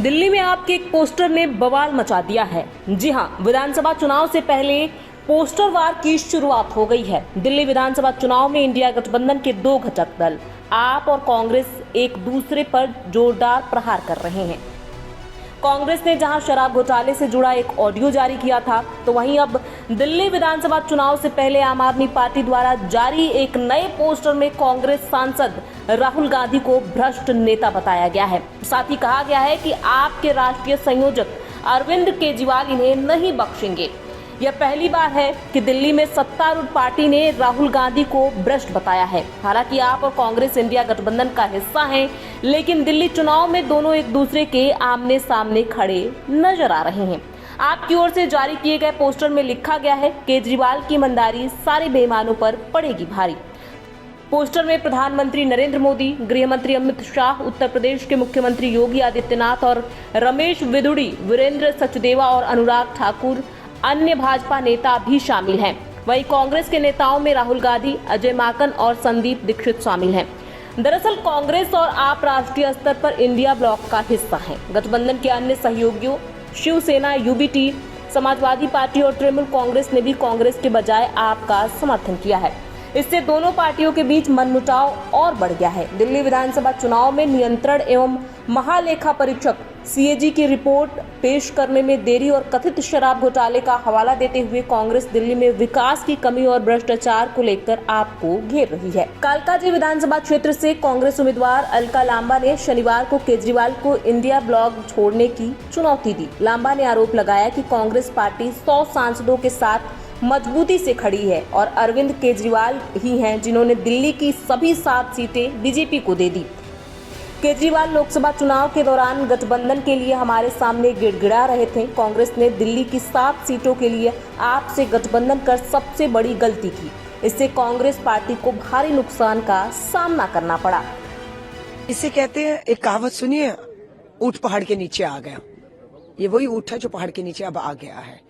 दिल्ली में आपके एक पोस्टर ने बवाल मचा दिया है। जी हां, विधानसभा चुनाव से पहले पोस्टर वार की शुरुआत हो गई है। दिल्ली विधानसभा चुनाव में इंडिया गठबंधन के दो घटक दल आप और कांग्रेस एक दूसरे पर जोरदार प्रहार कर रहे हैं। कांग्रेस ने जहां शराब घोटाले से जुड़ा एक ऑडियो जारी किया था, तो वहीं अब दिल्ली विधानसभा चुनाव से पहले आम आदमी पार्टी द्वारा जारी एक नए पोस्टर में कांग्रेस सांसद राहुल गांधी को भ्रष्ट नेता बताया गया है। साथ ही कहा गया है कि आपके राष्ट्रीय संयोजक अरविंद केजरीवाल इन्हें नहीं बख्शेंगे। यह पहली बार है कि दिल्ली में सत्तारूढ़ पार्टी ने राहुल गांधी को भ्रष्ट बताया है। हालांकि आप और कांग्रेस इंडिया गठबंधन का हिस्सा हैं, लेकिन दिल्ली चुनाव में दोनों एक दूसरे के आमने सामने खड़े नजर आ रहे हैं। आपकी ओर से जारी किए गए पोस्टर में लिखा गया है, केजरीवाल की ईमानदारी सारे बेईमानों पर पड़ेगी भारी। पोस्टर में प्रधानमंत्री नरेंद्र मोदी, गृह मंत्री अमित शाह, उत्तर प्रदेश के मुख्यमंत्री योगी आदित्यनाथ और रमेश विदुड़ी, वीरेंद्र सचदेवा और अनुराग ठाकुर अन्य भाजपा नेता भी शामिल हैं। वहीं कांग्रेस के नेताओं में राहुल गांधी, अजय माकन और संदीप दीक्षित शामिल हैं। दरअसल कांग्रेस और आप राष्ट्रीय स्तर पर इंडिया ब्लॉक का हिस्सा हैं। गठबंधन के अन्य सहयोगियों शिवसेना, यूबीटी, समाजवादी पार्टी और तृणमूल कांग्रेस ने भी कांग्रेस के बजाय आप का समर्थन किया है। इससे दोनों पार्टियों के बीच मनमुटाव और बढ़ गया है। दिल्ली विधानसभा चुनाव में नियंत्रण एवं महालेखा परीक्षक सीएजी की रिपोर्ट पेश करने में देरी और कथित शराब घोटाले का हवाला देते हुए कांग्रेस दिल्ली में विकास की कमी और भ्रष्टाचार को लेकर आपको घेर रही है। कालकाजी विधानसभा क्षेत्र से कांग्रेस उम्मीदवार अलका लांबा ने शनिवार को केजरीवाल को इंडिया ब्लॉक छोड़ने की चुनौती दी। लांबा ने आरोप लगाया कि कांग्रेस पार्टी 100 सांसदों के साथ मजबूती से खड़ी है और अरविंद केजरीवाल ही हैं जिन्होंने दिल्ली की सभी 7 सीटें बीजेपी को दे दी। केजरीवाल लोकसभा चुनाव के दौरान गठबंधन के लिए हमारे सामने गिड़गिड़ा रहे थे। कांग्रेस ने दिल्ली की 7 सीटों के लिए आपसे गठबंधन कर सबसे बड़ी गलती की। इससे कांग्रेस पार्टी को भारी नुकसान का सामना करना पड़ा। इसे कहते हैं, एक कहावत सुनिए, ऊंट पहाड़ के नीचे आ गया। ये वही ऊंट है जो पहाड़ के नीचे अब आ गया है।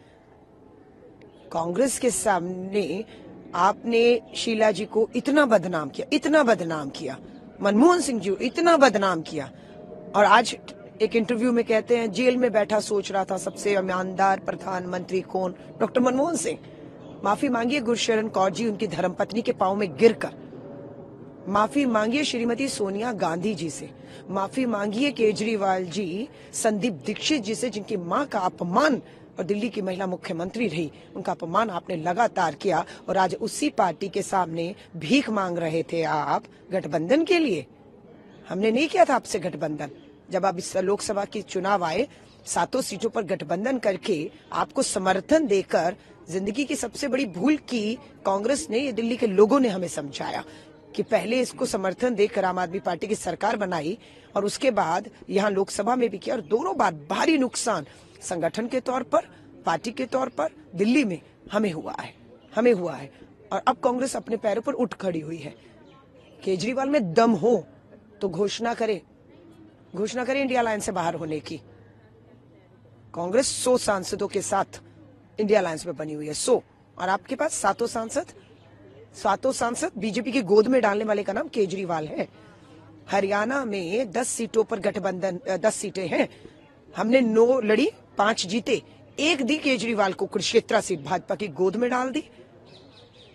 कांग्रेस के सामने आपने शीला जी को इतना बदनाम किया, मनमोहन सिंह जी को इतना बदनाम किया, और आज एक इंटरव्यू में कहते हैं जेल में बैठा सोच रहा था सबसे ईमानदार प्रधानमंत्री कौन, डॉक्टर मनमोहन सिंह। माफी मांगिए गुरशरण कौर जी उनकी धर्मपत्नी के पांव में गिरकर, माफी मांगिए श्रीमती सोनिया गांधी जी से, माफी मांगिए केजरीवाल जी संदीप दीक्षित जी से, जिनकी मां का अपमान और दिल्ली की महिला मुख्यमंत्री रही, उनका अपमान आपने लगातार किया। और आज उसी पार्टी के सामने भीख मांग रहे थे आप गठबंधन के लिए। हमने नहीं किया था आपसे गठबंधन। जब आप इस लोकसभा की चुनाव आए, 7 सीटों पर गठबंधन करके आपको समर्थन देकर जिंदगी की सबसे बड़ी भूल की कांग्रेस ने, ये दिल्ली के लोगों ने हमें समझाया कि पहले इसको समर्थन देकर आम आदमी पार्टी की सरकार बनाई और उसके बाद यहाँ लोकसभा में भी किया, और दोनों बार भारी नुकसान संगठन के तौर पर, पार्टी के तौर पर दिल्ली में हमें हुआ है। और अब कांग्रेस अपने पैरों पर उठ खड़ी हुई है। केजरीवाल में दम हो तो घोषणा करे इंडिया अलायंस से बाहर होने की। कांग्रेस 100 सांसदों के साथ इंडिया अलायंस में बनी हुई है, 100, और आपके पास 7 सांसद बीजेपी की गोद में डालने वाले का नाम केजरीवाल है। हरियाणा में 10 सीटों पर गठबंधन, 10 सीटें हैं, हमने 9 लड़ी, 5 जीते, 1 दी केजरीवाल को, कुरुक्षेत्र सीट भाजपा की गोद में डाल दी।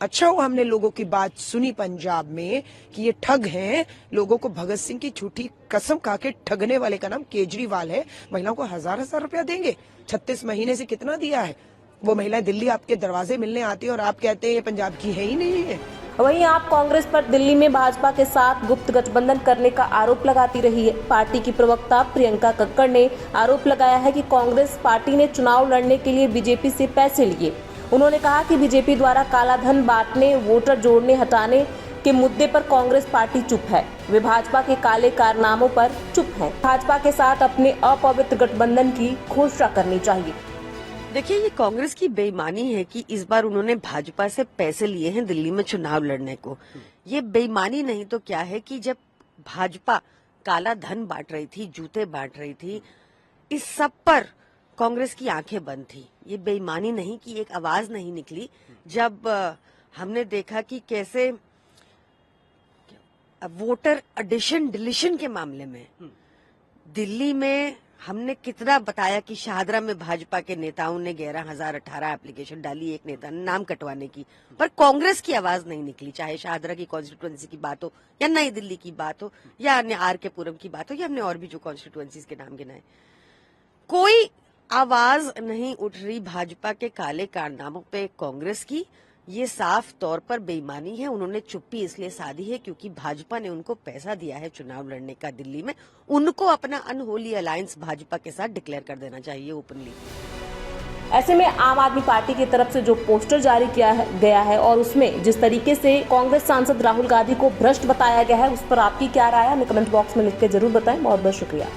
अच्छा हुआ हमने लोगों की बात सुनी पंजाब में कि ये ठग हैं। लोगों को भगत सिंह की झूठी कसम खा के ठगने वाले का नाम केजरीवाल है। महिलाओं को 1000-1000 रुपया देंगे, 36 महीने से कितना दिया है। वो महिलाएं दिल्ली आपके दरवाजे मिलने आती है और आप कहते हैं ये पंजाब की है ही नहीं है। वहीं आप कांग्रेस पर दिल्ली में भाजपा के साथ गुप्त गठबंधन करने का आरोप लगाती रही है। पार्टी की प्रवक्ता प्रियंका कक्कड़ ने आरोप लगाया है कि कांग्रेस पार्टी ने चुनाव लड़ने के लिए बीजेपी से पैसे लिए। उन्होंने कहा कि बीजेपी द्वारा काला धन बांटने, वोटर जोड़ने हटाने के मुद्दे पर कांग्रेस पार्टी चुप है। वे भाजपा के काले कारनामों पर चुप हैं। भाजपा के साथ अपने अपवित्र गठबंधन की घोषणा करनी चाहिए। देखिए, ये कांग्रेस की बेईमानी है कि इस बार उन्होंने भाजपा से पैसे लिए हैं दिल्ली में चुनाव लड़ने को। ये बेईमानी नहीं तो क्या है कि जब भाजपा काला धन बांट रही थी, जूते बांट रही थी, इस सब पर कांग्रेस की आंखें बंद थी। ये बेईमानी नहीं कि एक आवाज नहीं निकली जब हमने देखा कि कैसे वोटर एडिशन डिलीशन के मामले में दिल्ली में हमने कितना बताया कि शाहदरा में भाजपा के नेताओं ने 11,018 एप्लीकेशन डाली, एक नेता ने नाम कटवाने की, पर कांग्रेस की आवाज नहीं निकली। चाहे शाहदरा की कॉन्स्टिट्यूएंसी की बात हो या नई दिल्ली की बात हो या अन्य आर के पुरम की बात हो या हमने और भी जो कॉन्स्टिट्यूएंसीज के नाम गिनाए, कोई आवाज नहीं उठ रही भाजपा के काले कारनामों पे कांग्रेस की। ये साफ तौर पर बेईमानी है। उन्होंने चुप्पी इसलिए साधी है क्योंकि भाजपा ने उनको पैसा दिया है चुनाव लड़ने का दिल्ली में। उनको अपना अनहोली अलायंस भाजपा के साथ डिक्लेयर कर देना चाहिए ओपनली। ऐसे में आम आदमी पार्टी की तरफ से जो पोस्टर जारी किया गया है और उसमें जिस तरीके से कांग्रेस सांसद राहुल गांधी को भ्रष्ट बताया गया है, उस पर आपकी क्या राय है? हमें कमेंट बॉक्स में लिख के जरूर बताएं। बहुत बहुत शुक्रिया।